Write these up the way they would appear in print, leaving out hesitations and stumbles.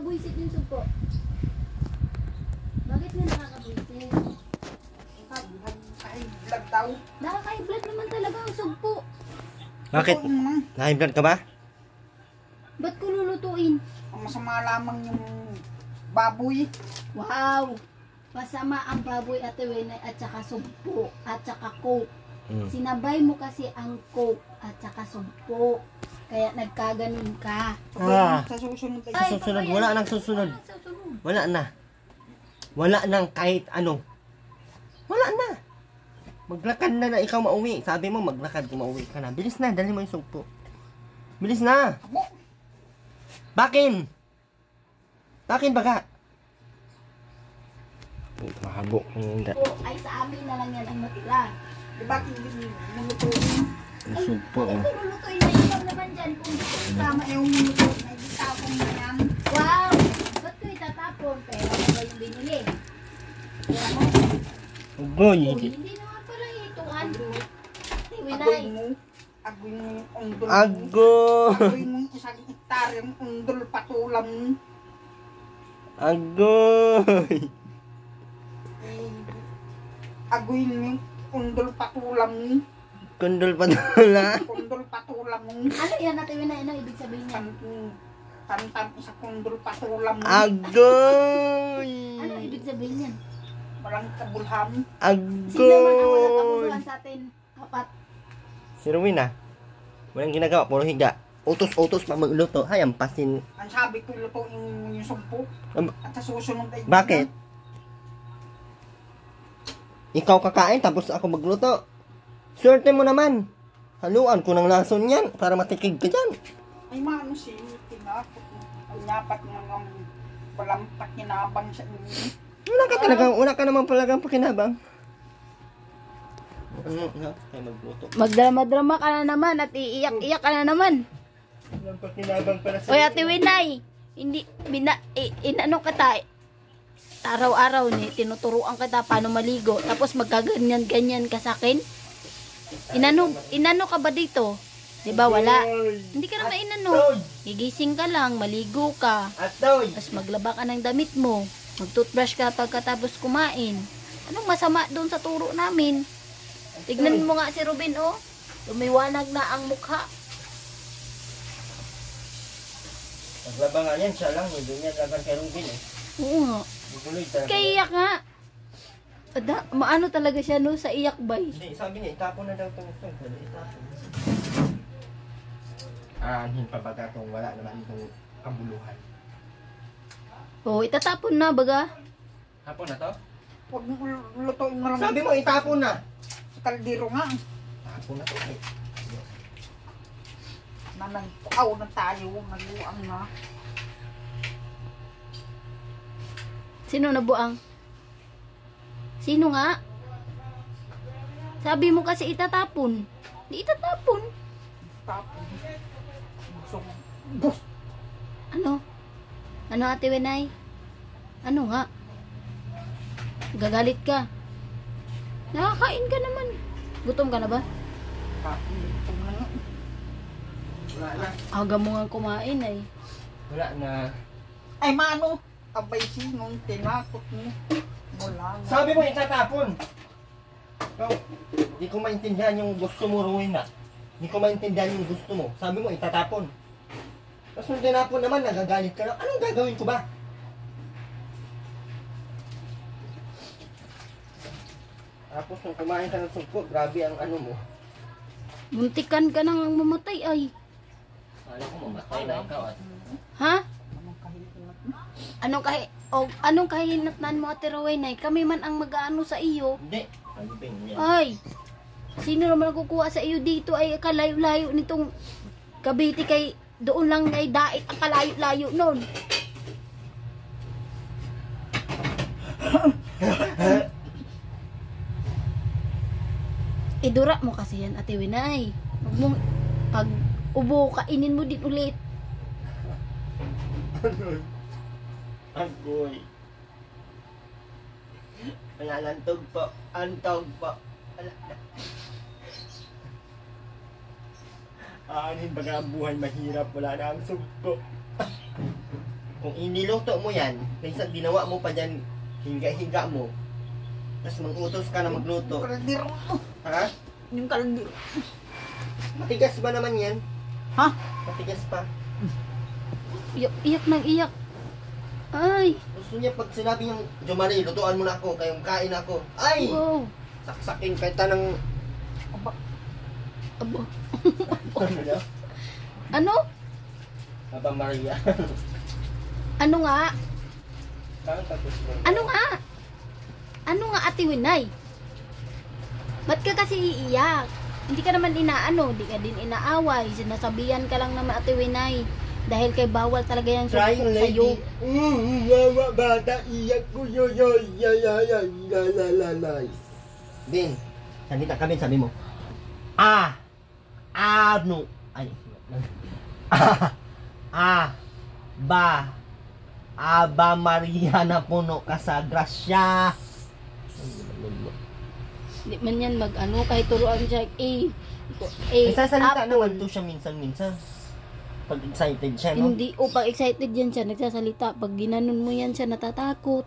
Buisit yung sugpo. Bakit nga nakakabuisit? High-blood daw. Nakaka-blood naman talaga ang sugpo. Bakit? Na-high blood ka ba? Ba't ko lulutuin? Ang masama lamang yung baboy. Wow! Masama ang baboy at Wenay at saka sugpo at saka coke. Sinabay mo kasi ang coke at saka sugpo. Kaya nagkaganon ka. Sa susunod ay Sa susunod, wala nang susunod. Wala na. Wala nang kahit ano. Wala na. Maglakad na ikaw mauwi. Sabi mo maglakad kung mauwi ka na. Bilis na, dali mo yung sugpo. Bilis na. Bakin? Bakin baga? Mahabo. Ay sa amin na lang yan ang matira. di ba hindi lulutuin? Sugpo. Ito lulutuin na ikaw naman dyan kung gusto ko Tama yung lulutuin ay ditapong na yan. Wow! Ba't ko itatapon? Pero ano ba yung binili? Kaya mo? Ugoy. Hindi naman pala hituan. Agoy Winay. mo. Agoy mo yung undol mo. Agoy. Agoy mo yung isang hektarya yung undol patulam mo. Agoy. Agoy mo yung undol patulam mo. Kundol pa dola. Undol patulam mo. Ano yan natin Winay? Ano ibig sabihin niyan? Tantan isa kundol patulam mo. Agoy. Ano ibig sabihin niyan? Walang kabulham. Sino man ang walang Agoy. kabuluhan sa atin? Apat. Si Rowena. Walang ginagawa, puro higa. Utos-utos pa magluto. Hayang pasin. Ang sabi ko lutuin mo yung sumpo. At sa susunod ay Bakit? Ikaw kakain tapos ako magluto. Swerte mo naman. Haluan ko ng lason yan para matikig ka dyan. Ay maano si tinapot. Ang nyapat ng walang pakinabang sa inyo. Wala ka naman talagang pakinabang. Ano nga? Ay magluto. Magdrama-drama ka na naman at iiyak-iyak ka na naman. Walang pakinabang para sa Oy, Ate Winay, hindi, inano kita, araw-araw ni, tinuturuan kita paano maligo, tapos magkaganyan-ganyan ka sa akin. Inano ka ba dito? Diba, wala. Hindi ka naman inano. Gigising ka lang, maligo ka, Atoy! tapos maglaba ka ng damit mo, mag-toothbrush ka pagkatapos kumain. Anong masama doon sa turo namin? Tignan mo nga si Ruben, oh. Lumiwanag na ang mukha. Naglaba nga yan, siya lang. Hindi niya laban kay Ruben eh. Oo nga. Guguloy talaga. Kaya iyak nga. Maano talaga siya no sa iyak bay. Hindi, sabi niya, itapon na daw itong ito. Itapon. Aanhin pa baga kung wala naman itong kabuluhan. Oo, itatapon na baga. Hapon na to? Huwag mo lutuin mo lang. Sabi mo, itapon na. Sa kaldero nga. Tapon na to eh. Nanagpuaw na tayo. Naluang na. Sino nabuang? Sino nga? Sabi mo kasi itatapon. Di itatapon. Tapon. So, bus. Ano? Ano Ate Wenay? Ano nga? Gagalit ka. Nakakain ka naman. Gutom ka na ba? Tapon. Ito na nga. Wala na. Aga mo nga kumain ay. Wala na. Ay, mano? Abay sinong tinakot mo. Wala na. Sabi mo, itatapon. Ikaw, hindi ko maintindihan yung gusto mo, Rowena. Hindi ko maintindihan yung gusto mo. Sabi mo, itatapon. Tapos nung tinapon naman, nagagalit ka na. Anong gagawin ko ba? Tapos nung kumain ka ng sugpo, grabe ang ano mo. Muntikan ka nang mamatay ay. Alam ko, mamatay na ikaw at... Ha? Anong kahinatnan mo Ate Rowena? Kami man ang mag-aano sa iyo. Hindi. Alipin niya. Ay, sino naman kukuha sa iyo dito ay kalayo-layo nitong Cavite kay doon lang ay dait ang kalayo-layo nun. Idura mo kasi yan Ate Winay. Huwag mo, pag ubo kainin mo din ulit. Agoy. Wala lantog po. Antog po. Wala na. Aanin baga ang buhay mahirap. Wala na ang sugpo. Kung iniluto mo yan, kaysa ginawa mo pa dyan, higa-higa mo, tapos mag-utos ka na magluto. Yung kaldero. Ha? Yung kaldero. Matigas ba naman yan? Ha? Matigas pa. Iyak, iyak nang iyak. Ay, Gusto niya pag sinabi niyang, Jomari, lutuan mo na ako, kayong kain ako. Ay! wow. Saksakin kita ng... Aba. Abo. Ano daw? Ano? Aba Maria. Ano nga? Parang tapos mo. Ano nga? Ano nga, Ate Winay? Ba't ka kasi iiyak? Hindi ka naman inaano, di ka din inaaway. Sinasabihan ka lang naman, Ate Winay. Dahil kay bawal talaga yung Trying sumpok sa'yo. lady. Wawa bata, iyak ko yoyoy. Yalalay. Din, salita ka, Ben, sabi mo. Ano? Ay. Aba Maria na puno ka sa grasya. Di man yan mag-ano, kahit turuan siya, Nagsasalita apple. naman to siya minsan-minsan. Pag excited siya, no? Hindi, pag excited yan siya, nagsasalita. Pag ginanon mo yan siya, natatakot.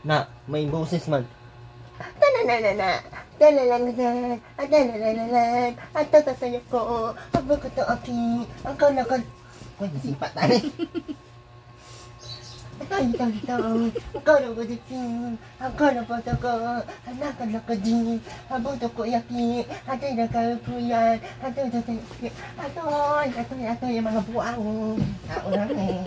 Na, may boses man. Tananana, tananana, tananana, at tatatayo ko, ang bago to aki, ang kalakal. Uy, nasipa tayo. Ito, ang kalakal dito, ang kalakal ko, ang nakalakal din, ang buto ko yaki, at ay nakakuyan, at ay tatayo, ito yung mga buang, tao namin.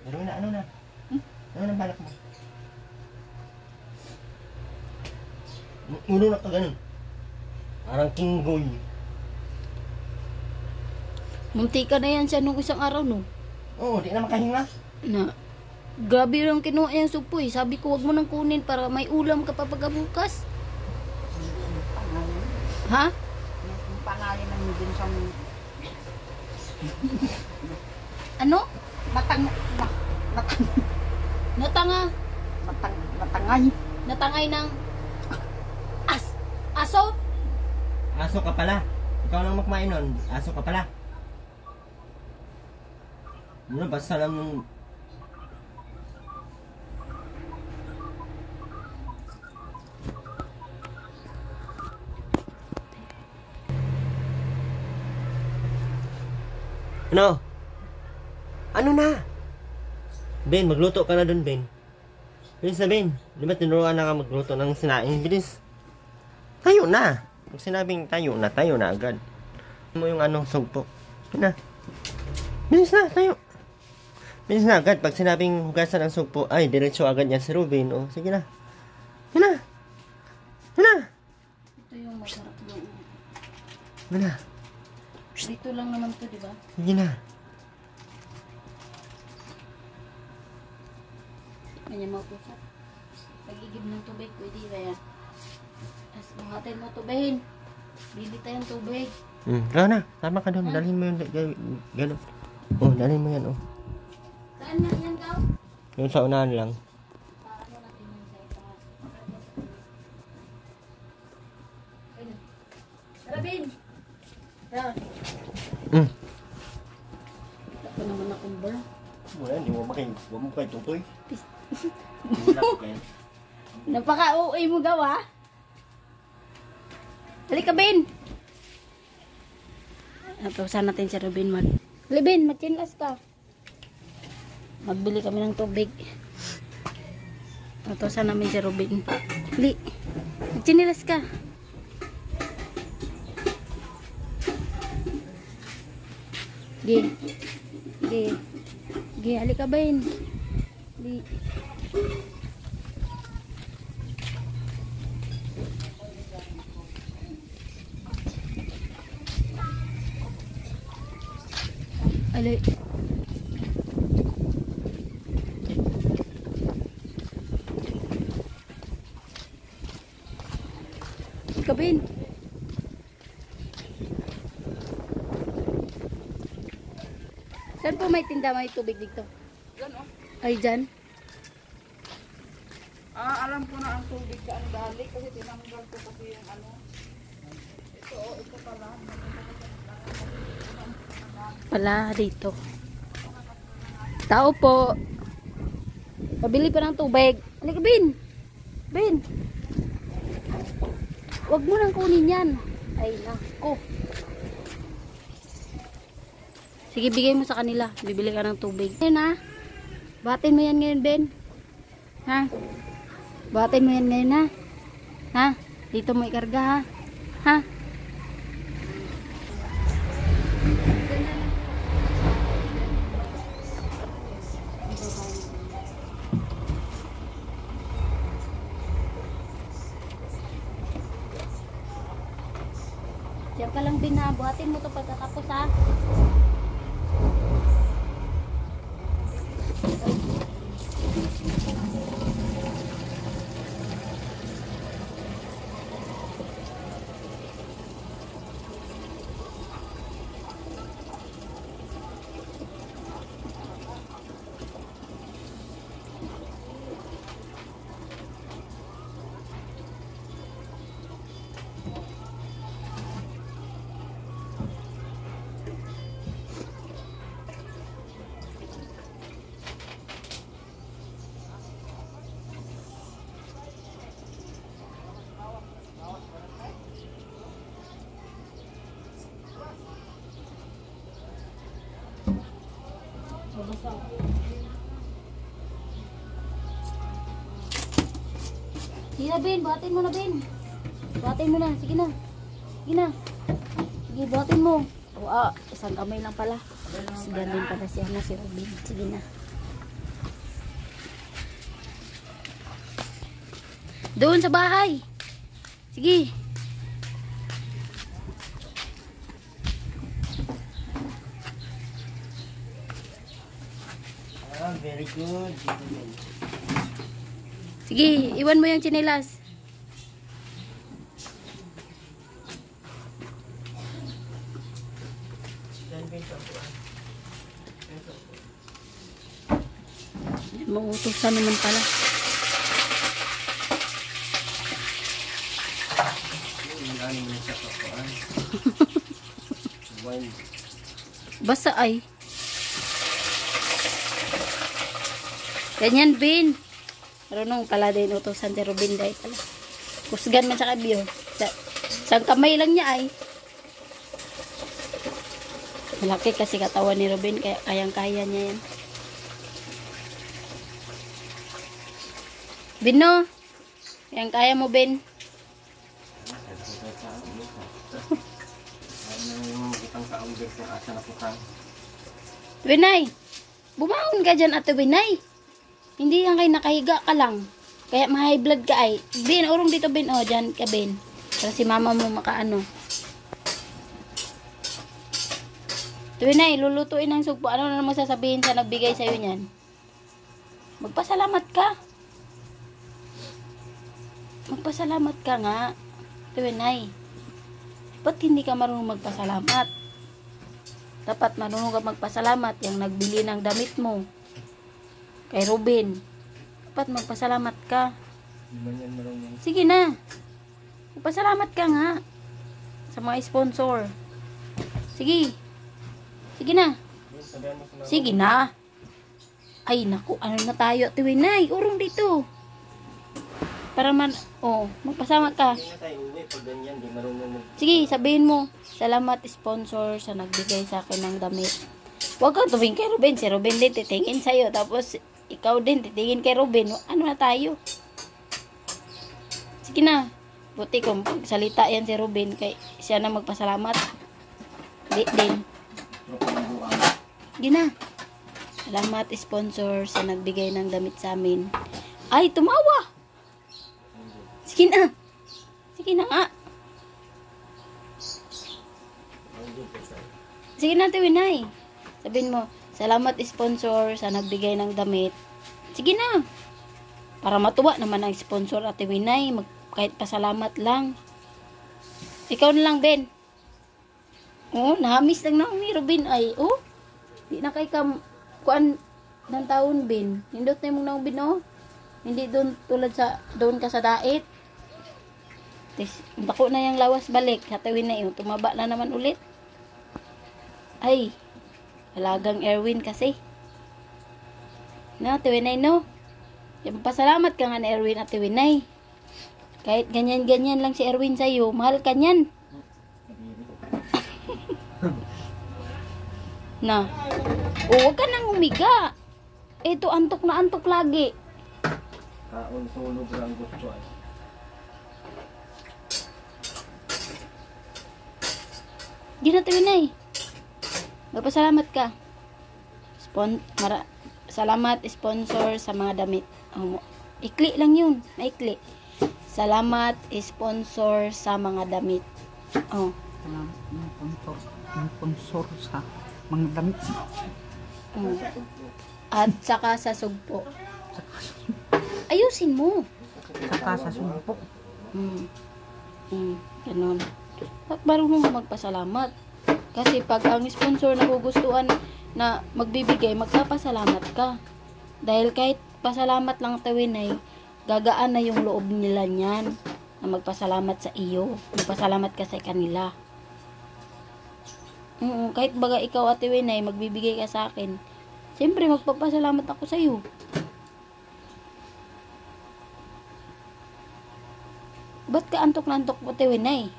Pero na, ano na? Ano na balak mo? Ulo na ka ganun. Parang kinggoy. Munti ka na yan siya nung isang araw, no? Oo, di na makahinga. Na, grabe lang kinuha yung supoy. Sabi ko, wag mo nang kunin para may ulam ka pa pagkabukas. Ha? Yung pangalan ng din sa Ano? matangay. Natangay ng aso? Aso ka pala. Ikaw lang makmain nun. Aso ka pala. Ano, basta lang nung... Ano? Ano na? Ben, magluto ka na dun, Ben. Bilis na, Ben. Di ba tinuruan na ka magluto ng sinaing? Bilis. Tayo na. Pag sinabing tayo na agad. Mo yung anong sugpo. Yun na. Bilis na, tayo. Bilis na agad. Pag sinabing hugasan ng sugpo, ay, diretso agad yan si Ruben. O, sige na. Yun na. Yun na. Ito yung masarap doon. Yun na. Dito lang naman to, di ba? Sige na. Kanya mapusap. Pag-igib ng tubig, pwede ba yan? As buhatin mo tubihin. Bili tayong tubig. Gawin na. Tama ka doon. Dalhin mo yung gano'n. Oh, dalhin mo yan, oh. Saan na yan, Gaw? Yung sa unahan lang. Paano natin yung sa itaas? Ayun. Rabin! Ron. Ako naman akong bra. Wala, hindi mo kayo tutoy. Napaka-uwi mo, Gaw, ha? Halika, Ben! Napawasan natin si Robin man. Ben, mag-chinlas ka. Magbili kami ng tubig. Napawasan namin si Robin. Li, mag-chinlas ka. Gi. Halika, Ben. Li. Alay. Kabin. Saan po may tinda, may tubig dito? Yan, oh. Ay, dyan. Alam ko na ang tubig saan galing kasi tinanggal ko kasi yung ano. Ito, ito pala. pala dito. Tao po. Pabili pa ng tubig. Halika, Ben. Ben. Huwag mo nang kunin yan. Ay, nako. Sige, bigay mo sa kanila. Bibili ka ng tubig. Ayun ha. Batin mo yan ngayon, Ben. Ha? Batin mo yan ngayon, ha? Ha? Dito mo ikarga, ha? Ha? Diyan ka lang, Ben, ha? Buhatin mo ito pagkatapos, ha? Sige na, Ben. Buhatin mo na, Ben. Buhatin mo na. Sige na. Sige na. Sige, buhatin mo. Isang kamay lang pala. Sigan din pala si Robin. Sige na. Doon sa bahay. Sige. Very good. Sige, iwan mo yung tsinelas. Mauutusan naman pala. Basa ay. Ganyan, Ben. Marunong pala din utusan si Robin dahil pala. Kusgan man sa kabyo. Isang kamay lang niya ay. Malaki kasi katawan ni Robin, kaya kayang-kaya niya yan. Ben, no? Kayang-kaya mo, Ben. Benay, bumangon ka dyan, Ate Benay. Hindi yan kayo nakahiga ka lang. Kaya ma-high blood ka ay. Ben, urong dito, Ben. O, dyan ka, Ben. Para si mama mo makaano. Benay, lulutuin ng sugpo. Ano na naman sasabihin sa nagbigay sa'yo niyan? Magpasalamat ka. Magpasalamat ka nga. Benay. Ba't hindi ka marunong magpasalamat? Dapat marunong ka magpasalamat yung nagbili ng damit mo. Kay Robin. Dapat magpasalamat ka. Sige na. Magpasalamat ka nga. Sa mga sponsor. Sige. Sige na. Sige na. Ay, naku. Ano na tayo? Tiwinay. Urong dito. Para magpasalamat ka. Sige, sabihin mo. Salamat sponsor sa nagbigay sa akin ng damit. Huwag kang tumingin kay Robin. Si Robin din titingin sa'yo. Tapos, ikaw din titingin kay Robin. Ano na tayo? Sige na. Buti kung salita yan si Robin. Kay siya na magpasalamat. Di din. Sige na. Salamat sponsor sa nagbigay ng damit sa amin. Ay, tumawa. Sige na. Sige na nga. Sige na, Tiwinay. Sabihin mo, salamat sponsor sa nagbigay ng damit. Sige na. Para matuwa naman ang sponsor, Ate Winay. Kahit pasalamat lang. Ikaw na lang, Ben. Oh, nahamis lang na ni Robin ay. Oh, di na kay kuan ng taon, Ben. Nindot na mong naong, Ben, oh. Hindi doon tulad sa doon ka sa dait. Bako na yung lawas balik. Hatawin na yun. Tumaba na naman ulit. Ay. Alagang Erwin kasi. No, Ate Winay, no? Yung pasalamat ka nga ni Erwin, Ate Winay. Kahit ganyan-ganyan lang si Erwin sa'yo, mahal ka niyan. Na. O, huwag ka nang umiga. Ito, antok na antok lagi. Kaon tulog lang gusto ay. Di na, Ate Winay. Magpasalamat ka. Salamat, sponsor sa mga damit. Ikli lang yun. Maikli. Salamat, sponsor sa mga damit. Oh. Salamat ng sponsor sa mga damit. Oh. At saka sa sugpo. Ayusin mo. Saka sa sumpo. Ganun. Marunong magpasalamat. Kasi pag ang sponsor nagugustuhan na magbibigay, magpapasalamat ka. Dahil kahit pasalamat lang tawin ay gagaan na yung loob nila niyan na magpasalamat sa iyo. Magpasalamat ka sa kanila. Kahit baga ikaw, Ate Winay, magbibigay ka sa akin, siyempre magpapasalamat ako sa iyo. Ba't ka antok na antok, Ate Winay?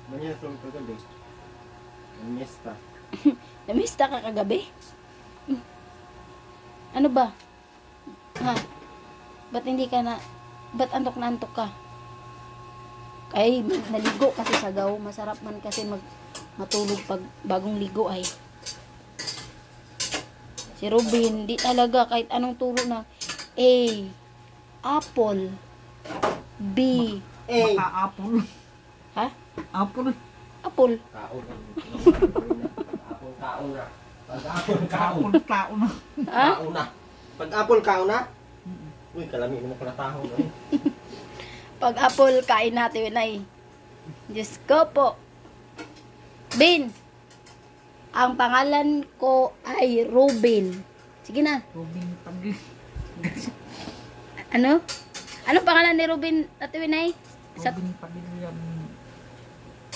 Manya tulog ka gabi. Mista. Namista ka kagabi? Ano ba? Ha? Ba't hindi ka na... Ba't antok na antok ka? Ay, naligo kasi sa gaw. Masarap man kasi matulog pag bagong ligo ay. Si Robin, di talaga kahit anong turo na A, apple, B, Maka-apple. ha? Apple. Apple. Kaon. Apple kaon na. Pag-apple kaon. Apple tao na. Ha? Kaon na. Pag-apple kaon na. Uy, kalami mo pala taho. Pag apple, kain natin Winay. Diyos ko po. Bin, ang pangalan ko ay Robin. Sige na. Robin Pagli. Ano? Anong pangalan ni Robin, Ate Winay? Robin Padilla.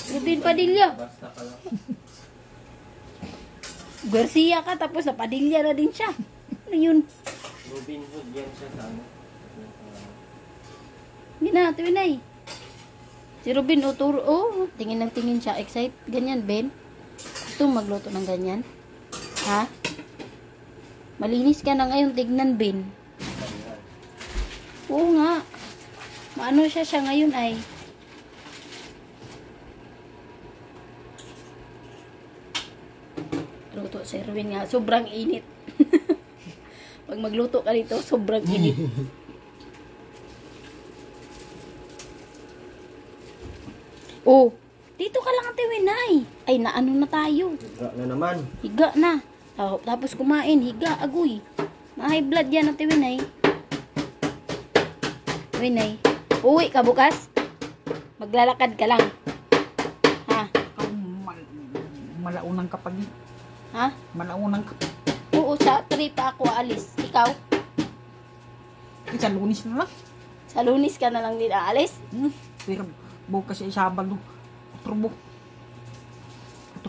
Robin Padilla. Basta ka lang. Garcia ka, tapos na Padilla na din siya. Ano yun? Robin Hood yan siya sa ano. Hindi na, Ate Winay. Si Robin, tingin ng tingin siya. Excite. Ganyan, Ben. Gusto mo magluto ng ganyan? Ha? Malinis ka na ngayon, tignan, Ben. Oo nga. Maano siya ngayon ay. Luto si Erwin nga. Sobrang init. Pag magluto ka dito, sobrang init. Oh, dito ka lang, Ate Winay. Ay, naano na tayo. Higa na naman. Higa na. Tapos kumain, higa, agoy. Ma-high blood yan, Ate Winay. Winay, uwi ka bukas? Maglalakad ka lang. Ha? Ikaw malaunang kapag. Ha? Malaunang kapag. Oo, sa 3 pa ako aalis. Ikaw? Sa Lunis na lang. Sa Lunes ka na lang din aalis? Pero bukas ay Sabado. Otro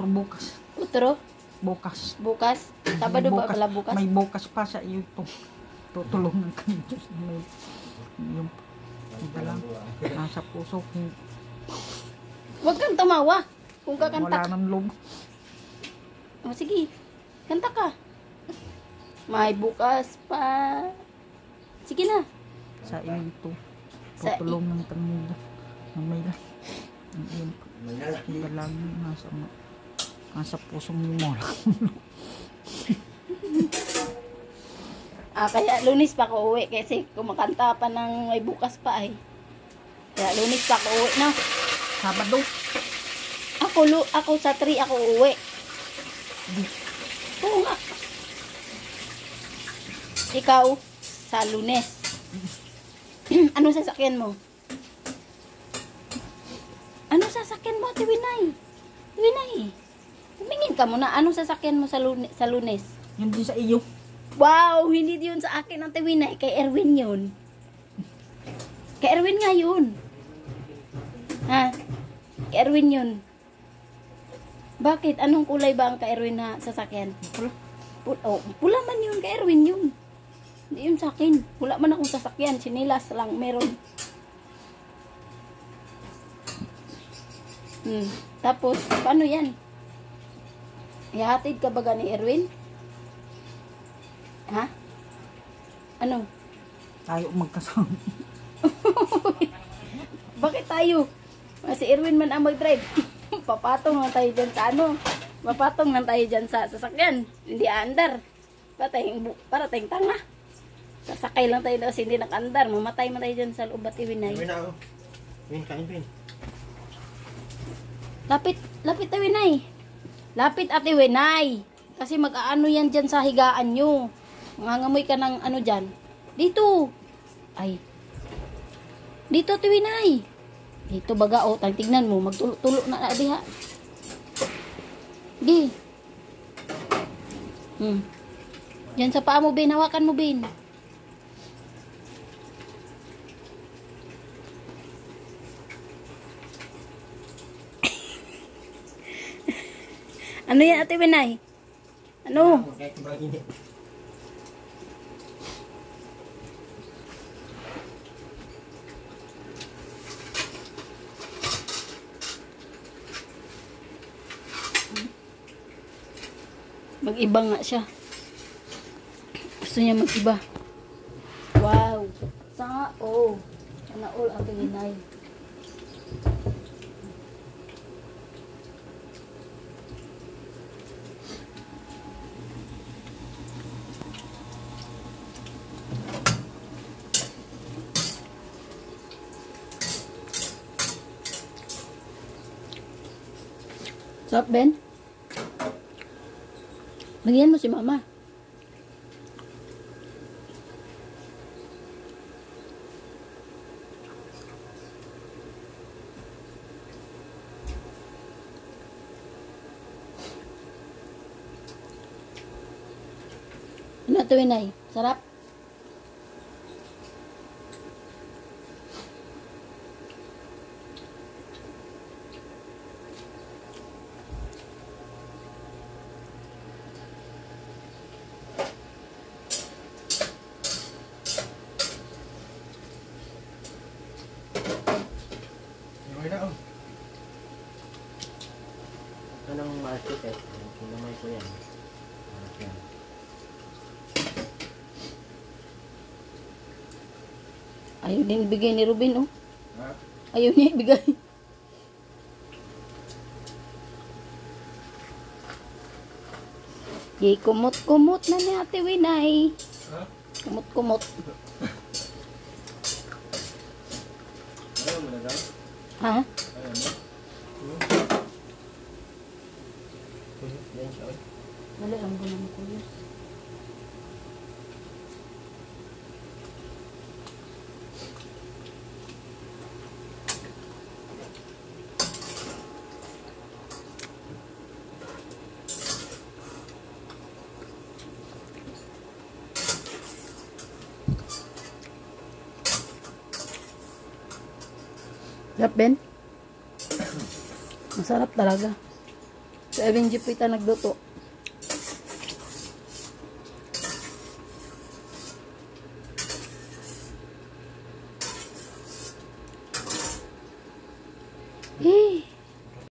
bukas. Utro? Bukas. Bukas? Sabado ba pala bukas? May bukas pa sa iyo ito. Tutulungan ka ng Diyos. Yung lang nasa puso. Huwag kang tumawa. Kung kakanta Wala ka. nang loob. O, sige. Kanta ka. May bukas pa. Sige na. Sa iyo ito. Sa Tutulungan ka ng Diyos. Na may lang. Hindi lang nasa puso mo. Kaya Lunes pa ako uwi kasi kumakanta pa ng may bukas pa ay. Kaya Lunes pa ako uwi na. Sabado. Ako sa 3 ako uwi. Oo nga. Ikaw sa Lunes. Ano sasakyan mo? Ano sasakyan mo, Ate Winay? Winay. Humingin ka muna. Anong sasakyan mo sa Lunes? Yun din sa iyo. Wow, hindi yun sa akin, Ate Winay. Kay Erwin yun. Kay Erwin nga yun. Ha? Kay Erwin yun. Bakit? Anong kulay ba ang kay Erwin na sasakyan? Pula man yun, kay Erwin yun. Hindi yun sa akin. Wala man akong sasakyan. Sinilas lang meron. Tapos, paano yan? Ihatid ka ba ni Erwin? Ha? Ano? Tayo magkasama. Bakit tayo? Si Erwin man ang mag-drive. Papatong lang tayo dyan sa ano. Papatong lang tayo dyan sa sasakyan. Hindi aandar. Para tayong tanga. Sasakay lang tayo kasi hindi nakaandar. Mamatay man tayo dyan sa loob at iwinay. Gawin na ako. Win, kain, Win. Lapit iwinay. Lapit at iwinay. Kasi mag-aano yan dyan sa higaan nyo. Mangangamoy ka ng ano dyan. Dito. Ay. Dito iwinay. Dito baga o. Tignan mo. Magtulo na diha. Di. Diyan sa paa mo, Bin. Hawakan mo, Bin. Ano yan, Ate Binay? Ano? Kahit sobrang init. Mag-iba nga siya. Gusto niya mag-iba. Wow. Sana all Ate Binay. Sarap, Ben? Lagyan mo si Mama. Ano ito, Inay? Sarap? Gawin na ako. Ito ng market eh. Kinamay ko yan. Yan. Ayaw din ibigay ni Ruben, oh. Ha? Ayaw niya ibigay. Yay, kumot-kumot na ni Ate Winay. Ha? Kumot-kumot. Ayaw mo na daw? Ha? Ayaw mo? Yan siya. Wala lang ko naman ko yun. Sarap, Ben? Masarap talaga. Sa Evan Jupita nagluto.